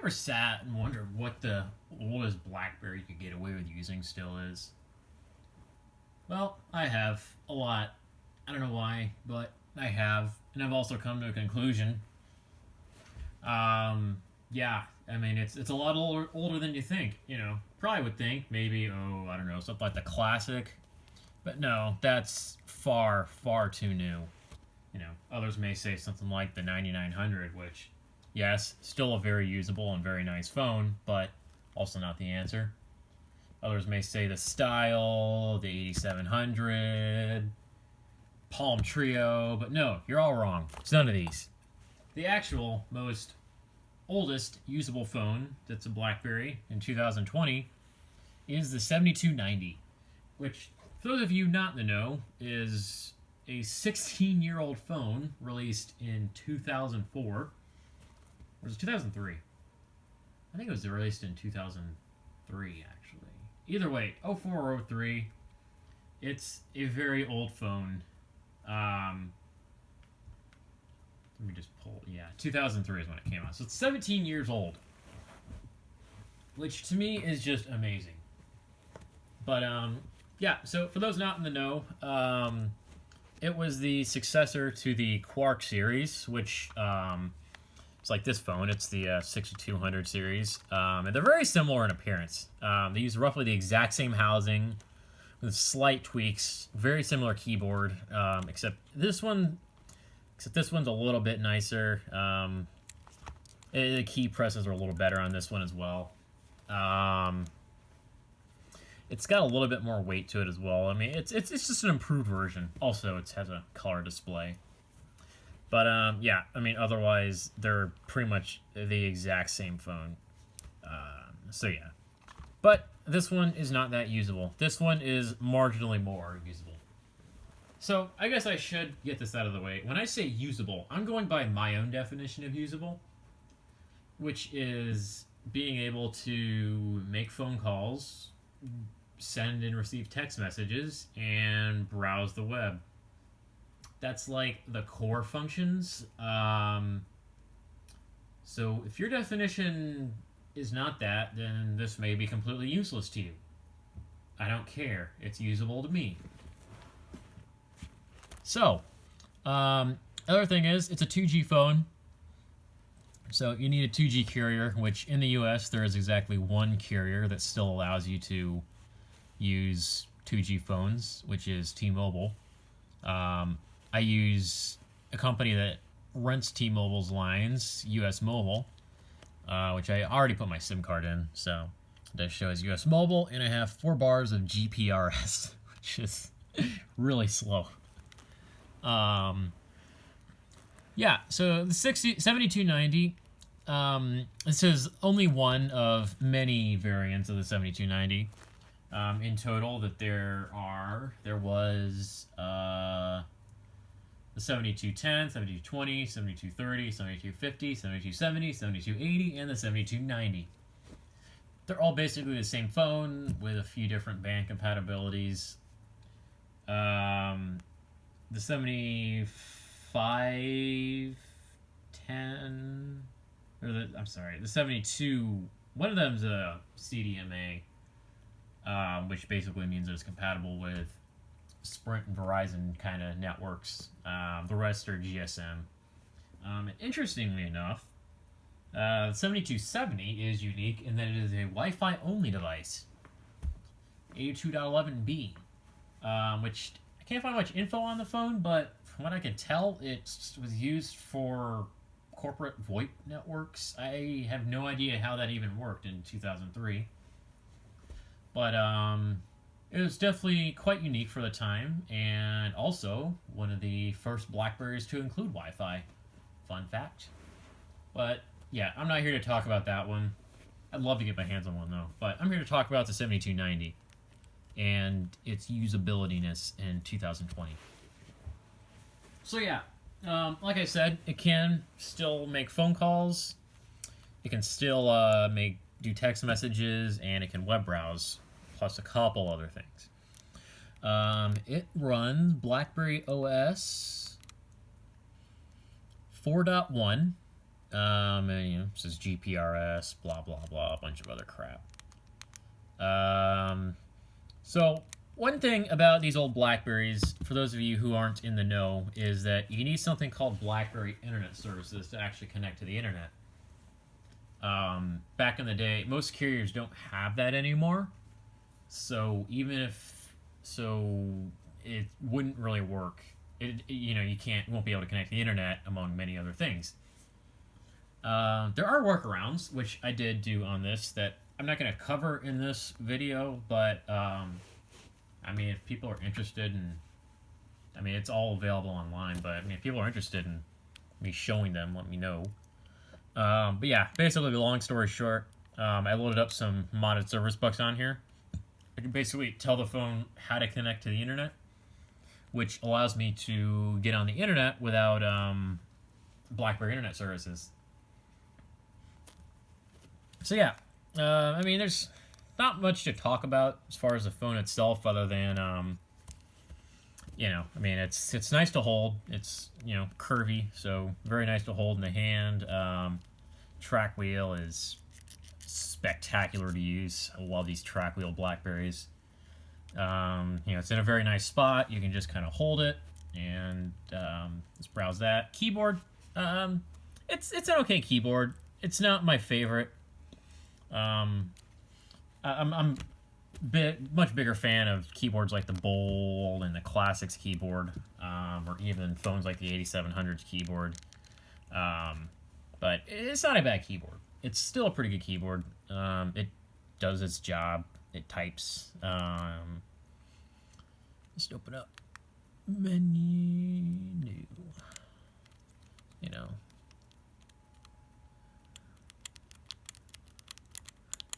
ever sat and wondered what the oldest BlackBerry could get away with using still is? Well, I have a lot. I don't know why, but I have, and I've also come to a conclusion. Yeah, I mean it's a lot older than you think. Probably would think maybe I don't know, something like the classic, but no, that's far too new. Others may say something like the 9900, which, yes, still a very usable and very nice phone, but also not the answer. Others may say the Style, the 8700, Palm Trio, but no, you're all wrong. It's none of these. The actual most oldest usable phone that's a BlackBerry in 2020 is the 7290, which, for those of you not in the know, is a 16-year-old phone released in 2004. Or was it 2003? I think it was released in 2003, actually. Either way, 04 or 03, it's a very old phone. Let me just pull. Yeah, 2003 is when it came out. So it's 17 years old, which to me is just amazing. But yeah. So for those not in the know, it was the successor to the Quark series, which it's like this phone. It's the 6200 series, and they're very similar in appearance. They use roughly the exact same housing with slight tweaks. Very similar keyboard, except this one's a little bit nicer. The key presses are a little better on this one as well. It's got a little bit more weight to it as well. I mean, it's just an improved version. Also, it has a color display. But yeah, I mean, otherwise they're pretty much the exact same phone. So yeah, but this one is not that usable. This one is marginally more usable. So I guess I should get this out of the way. When I say usable, I'm going by my own definition of usable, which is being able to make phone calls, send and receive text messages, and browse the web. That's like the core functions. So if your definition is not that, then this may be completely useless to you. I don't care. It's usable to me. So, other thing is, it's a 2G phone. So you need a 2G carrier, which in the US there is exactly one carrier that still allows you to use 2G phones, which is T-Mobile. I use a company that rents T-Mobile's lines, US Mobile, which I already put my SIM card in, so it does show as US Mobile, and I have 4 bars of GPRS, which is really slow. Yeah, so the 7290, this is only one of many variants of the 7290. In total, that there was the 7210, 7220, 7230, 7250, 7270, 7280, and the 7290. They're all basically the same phone with a few different band compatibilities. The 7510, the 72. One of them's a CDMA, which basically means it's compatible with Sprint and Verizon kind of networks. The rest are GSM. And interestingly enough, 7270 is unique in that it is a Wi-Fi only device, 82.11b, which I can't find much info on the phone, but from what I can tell, it was used for corporate VoIP networks. I have no idea how that even worked in 2003. But it was definitely quite unique for the time, and also one of the first Blackberries to include Wi-Fi. Fun fact. But yeah, I'm not here to talk about that one. I'd love to get my hands on one though, but I'm here to talk about the 7290 and its usability-ness in 2020. So yeah, like I said, it can still make phone calls, it can still do text messages, and it can web browse, plus a couple other things. It runs BlackBerry OS 4.1, And, you know, it says GPRS, blah, blah, blah, a bunch of other crap. So, one thing about these old Blackberries, for those of you who aren't in the know, is that you need something called Blackberry Internet Services to actually connect to the internet. Back in the day, most carriers don't have that anymore. So even if it wouldn't really work. You know, you won't be able to connect to the internet among many other things. There are workarounds, which I did do on this that I'm not going to cover in this video, but I mean, if people are interested in, I mean, it's all available online, but I mean, if people are interested in me showing them, let me know. But yeah, basically, long story short, I loaded up some modded service bucks on here. I can basically tell the phone how to connect to the internet, which allows me to get on the internet without Blackberry Internet Services. So yeah, I mean, there's not much to talk about as far as the phone itself, other than you know, I mean, it's nice to hold. It's, you know, curvy, so very nice to hold in the hand. Track wheel is spectacular to use. I love these track wheel Blackberries. You know, it's in a very nice spot. You can just kind of hold it and just browse that. Keyboard, it's an okay keyboard. It's not my favorite. I'm much bigger fan of keyboards like the Bold and the Classics keyboard, or even phones like the 8700's keyboard. But it's not a bad keyboard. It's still a pretty good keyboard. It does its job. It types. Just open up menu, new. You know.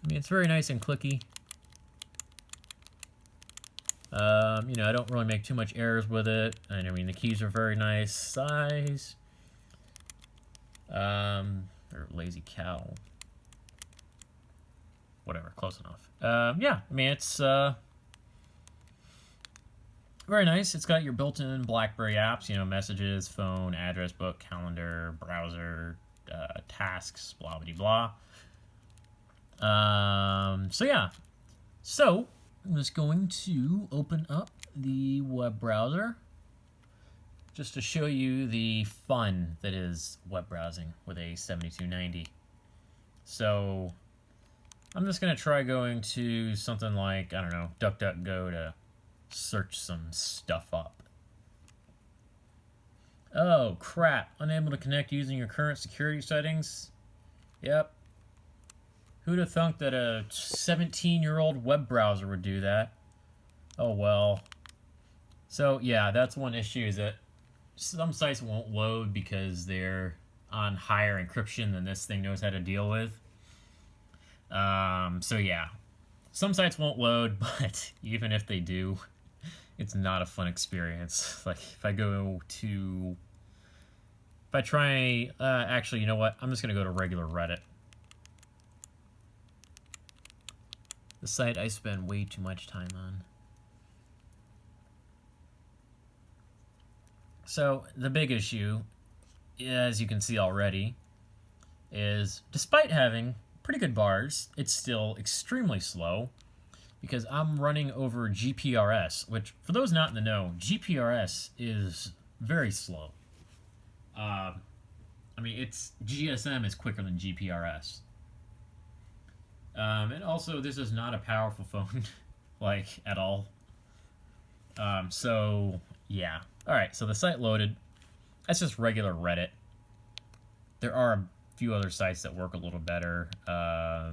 I mean, it's very nice and clicky. You know, I don't really make too much errors with it. And I mean, the keys are very nice size. Or lazy cow. Whatever, close enough. Yeah, I mean, it's very nice. It's got your built-in BlackBerry apps, you know, messages, phone, address book, calendar, browser, tasks, blah, blah, blah. So yeah. So, I'm just going to open up the web browser just to show you the fun that is web browsing with a 7290. So, I'm just going to try going to something like, I don't know, DuckDuckGo to search some stuff up. Oh, crap. Unable to connect using your current security settings? Yep. Who'd have thunk that a 17-year-old web browser would do that? Oh, well. So, yeah, that's one issue, is that some sites won't load because they're on higher encryption than this thing knows how to deal with. So, yeah. Some sites won't load, but even if they do, it's not a fun experience. Like, if I try, actually, you know what? I'm just going to go to regular Reddit. The site I spend way too much time on. So, the big issue, as you can see already, is despite having pretty good bars, it's still extremely slow because I'm running over GPRS, which, for those not in the know, GPRS is very slow. I mean, GSM is quicker than GPRS. And also, this is not a powerful phone, like, at all. So, yeah. Alright, so the site loaded. That's just regular Reddit. There are a few other sites that work a little better. Yeah,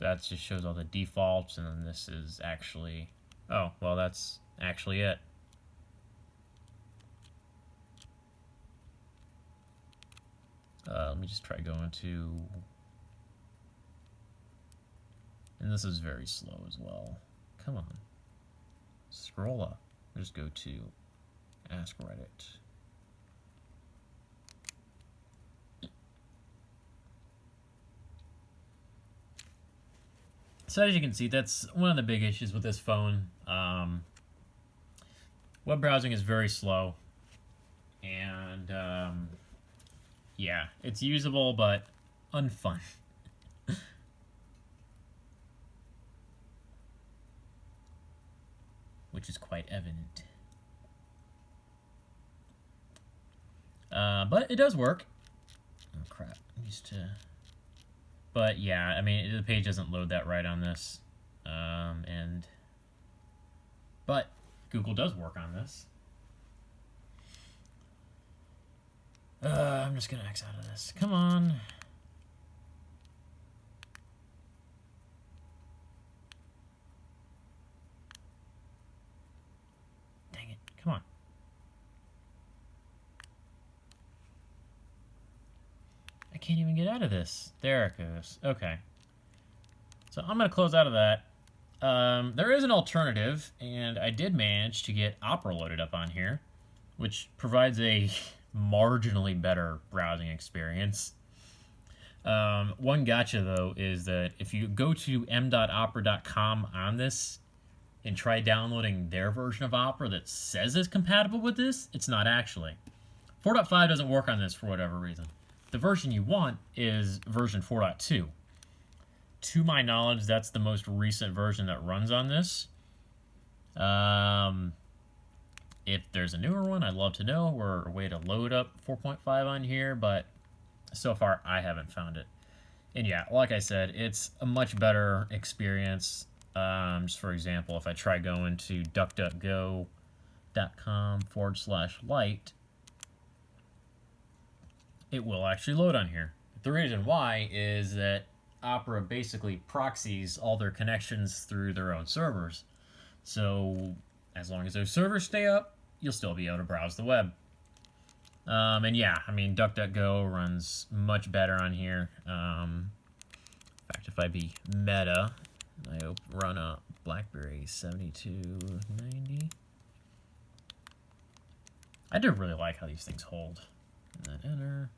that just shows all the defaults, and then this is actually... Oh, well, that's actually it. Let me just try going to... And this is very slow as well. Come on. Scroll up. Just go to Ask Reddit. So as you can see, that's one of the big issues with this phone. Web browsing is very slow. And yeah, it's usable, but unfun. Which is quite evident. But it does work. Oh, crap. I'm used to... But, yeah, I mean, the page doesn't load that right on this. But Google does work on this. I'm just going to X out of this. Come on. Dang it. Come on. I can't even get out of this. There it goes. Okay. So I'm going to close out of that. There is an alternative, and I did manage to get Opera loaded up on here, which provides a marginally better browsing experience. One gotcha, though, is that if you go to m.opera.com on this and try downloading their version of Opera that says it's compatible with this, it's not actually. 4.5 doesn't work on this for whatever reason. The version you want is version 4.2. To my knowledge, that's the most recent version that runs on this. If there's a newer one, I'd love to know, or a way to load up 4.5 on here, but so far I haven't found it. And yeah, like I said, it's a much better experience. Just for example, if I try going to duckduckgo.com/light, it will actually load on here. The reason why is that Opera basically proxies all their connections through their own servers. So as long as those servers stay up, you'll still be able to browse the web. And yeah, I mean, DuckDuckGo runs much better on here. In fact, if I be meta, I run a Blackberry 7290. I do really like how these things hold. And then enter.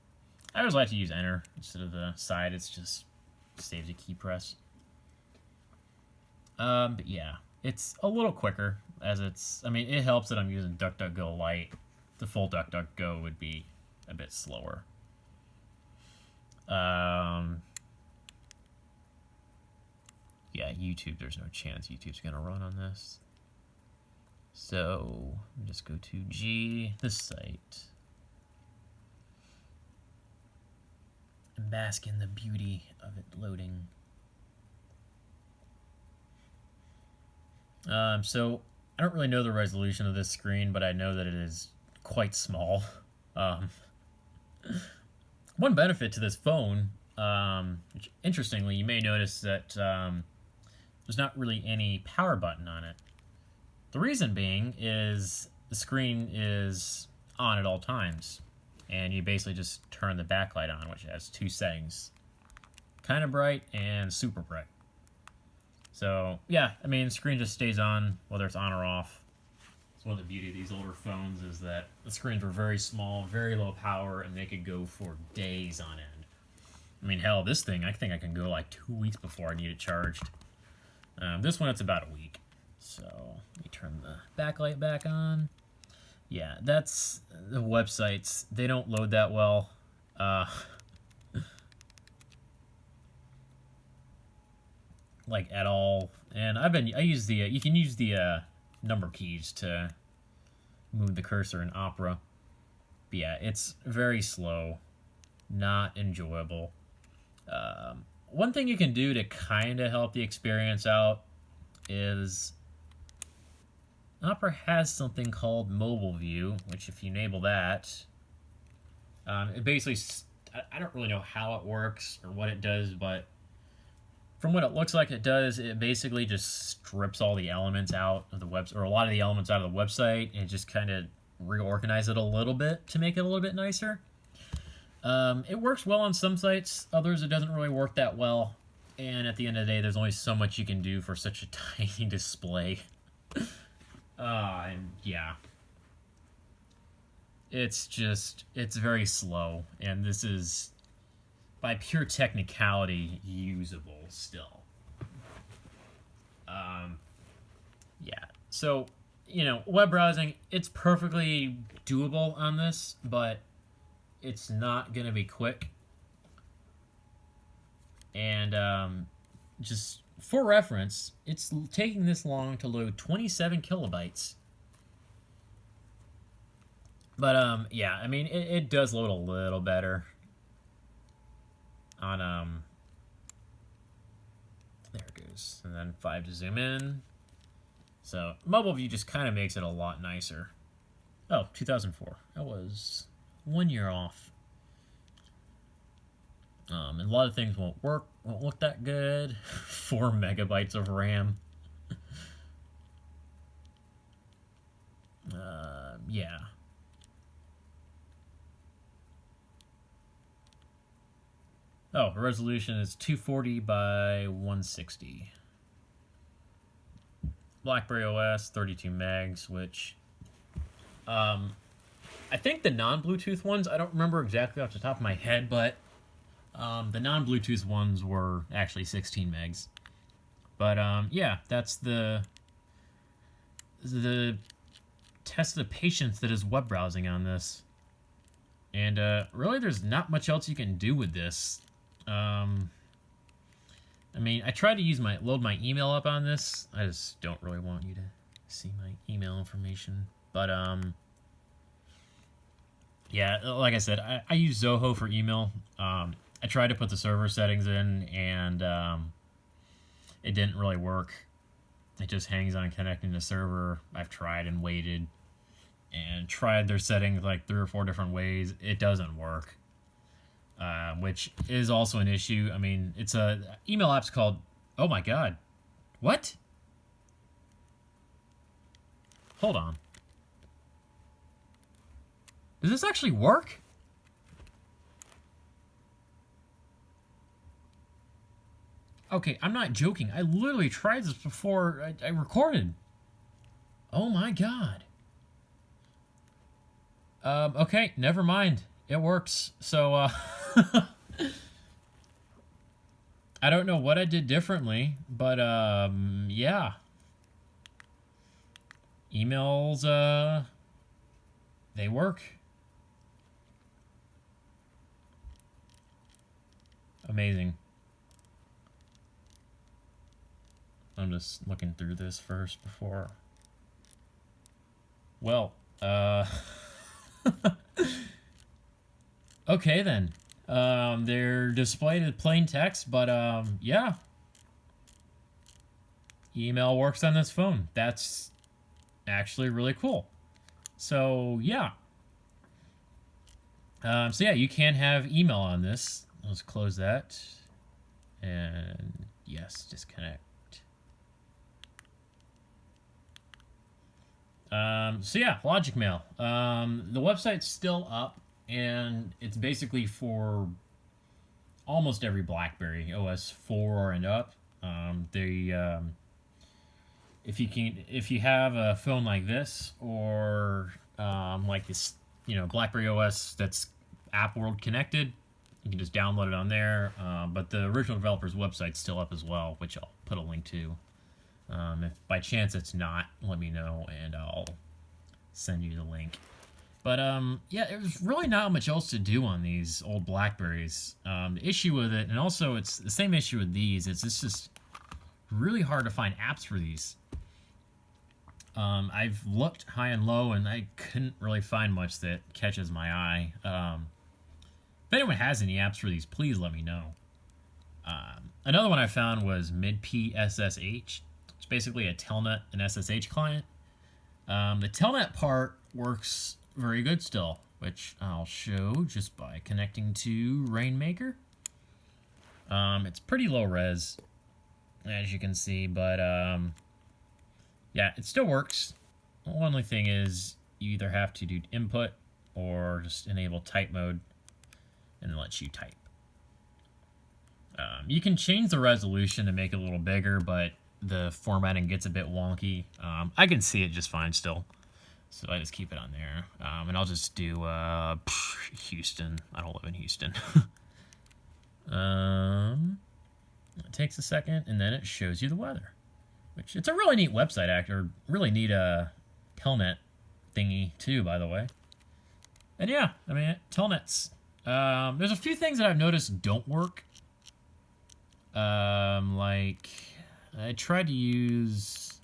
I always like to use enter instead of the side. It's just saves a key press. But yeah, it's a little quicker as it's, I mean, it helps that I'm using DuckDuckGo Lite. The full DuckDuckGo would be a bit slower. Yeah, YouTube, there's no chance YouTube's gonna run on this. So, just go to this site. And bask in the beauty of it loading. So, I don't really know the resolution of this screen, but I know that it is quite small. One benefit to this phone, which interestingly, you may notice that there's not really any power button on it. The reason being is the screen is on at all times, and you basically just turn the backlight on, which has two settings, kind of bright and super bright. So yeah, I mean, the screen just stays on whether it's on or off. It's one of the beauty of these older phones is that the screens were very small, very low power, and they could go for days on end. I mean, hell, this thing, I think I can go like 2 weeks before I need it charged. This one, it's about a week. So let me turn the backlight back on. Yeah, that's the websites. They don't load that well. Like at all. And I use the you can use the number keys to move the cursor in Opera. But yeah, it's very slow, not enjoyable. One thing you can do to kind of help the experience out is Opera has something called Mobile View, which if you enable that, it basically, I don't really know how it works or what it does, but from what it looks like it does, it basically just strips all the elements out of the website, or a lot of the elements out of the website, and just kind of reorganize it a little bit to make it a little bit nicer. It works well on some sites, others it doesn't really work that well, and at the end of the day, there's only so much you can do for such a tiny display. And yeah, it's very slow, and this is, by pure technicality, usable still. Yeah, so, you know, web browsing, it's perfectly doable on this, but it's not going to be quick. And just for reference, it's taking this long to load 27 kilobytes. But yeah, I mean, it does load a little better on there it goes, and then 5 to zoom in. So mobile view just kind of makes it a lot nicer. Oh, 2004. That was 1 year off. And a lot of things won't look that good. 4 megabytes of RAM. Yeah. Oh, the resolution is 240 by 160. Blackberry OS, 32 megs, which I think the non-Bluetooth ones, I don't remember exactly off the top of my head, but the non-Bluetooth ones were actually 16 megs. But yeah, that's the test of the patience that is web browsing on this. And really, there's not much else you can do with this. I mean, I tried to load my email up on this. I just don't really want you to see my email information. But yeah, like I said, I use Zoho for email. I tried to put the server settings in, and it didn't really work. It just hangs on connecting to the server. I've tried and waited and tried their settings like 3 or 4 different ways. It doesn't work, which is also an issue. I mean, it's a email app's called, oh my god, what? Hold on. Does this actually work? Okay, I'm not joking. I literally tried this before I recorded. Oh my god. Okay, never mind. It works. So, I don't know what I did differently, but, yeah. Emails, they work. Amazing. I'm just looking through this first before. Well, okay then. They're displayed as plain text, but yeah. Email works on this phone. That's actually really cool. So yeah. So yeah, you can have email on this. Let's close that. And yes, disconnect. So yeah, Logic Mail. The website's still up, and it's basically for almost every BlackBerry, OS 4 and up. If you have a phone like this, or like this, BlackBerry OS that's App World connected, you can just download it on there. But the original developer's website's still up as well, which I'll put a link to. If by chance it's not, let me know and I'll send you the link. But yeah, there's really not much else to do on these old Blackberries. The issue with it, and also it's the same issue with these, it's just really hard to find apps for these. I've looked high and low and I couldn't really find much that catches my eye. If anyone has any apps for these, please let me know. Another one I found was MidPSSH. It's basically a Telnet and SSH client. The Telnet part works very good still, which I'll show just by connecting to Rainmaker. It's pretty low res, as you can see, but yeah, it still works. The only thing is you either have to do input or just enable type mode, and it lets you type. You can change the resolution to make it a little bigger, but the formatting gets a bit wonky. I can see it just fine still, so I just keep it on there. And I'll just do Houston. I don't live in Houston. It takes a second, and then it shows you the weather, which it's a really neat website, or really neat Telnet thingy too, by the way. And yeah, I mean, Telnet's There's a few things that I've noticed don't work. Like, I tried to use,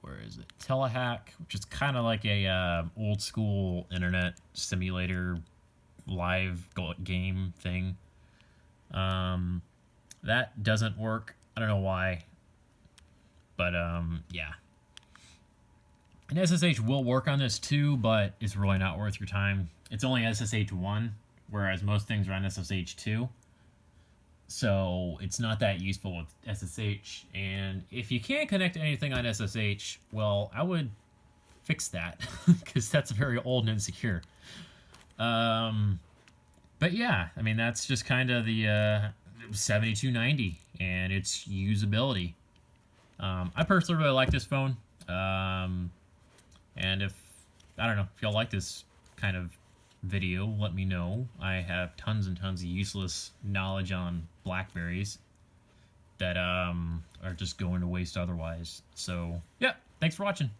where is it? Telehack, which is kind of like a old school internet simulator live game thing. That doesn't work. I don't know why. But, yeah. And SSH will work on this too, but it's really not worth your time. It's only SSH 1, whereas most things are on SSH 2. So it's not that useful with SSH. And if you can't connect to anything on SSH, well, I would fix that, because that's very old and insecure. But yeah, I mean, that's just kind of the 7290 and its usability. I personally really like this phone. And if, I don't know, if y'all like this kind of video, let me know. I have tons and tons of useless knowledge on Blackberries that are just going to waste otherwise. So, yeah, thanks for watching.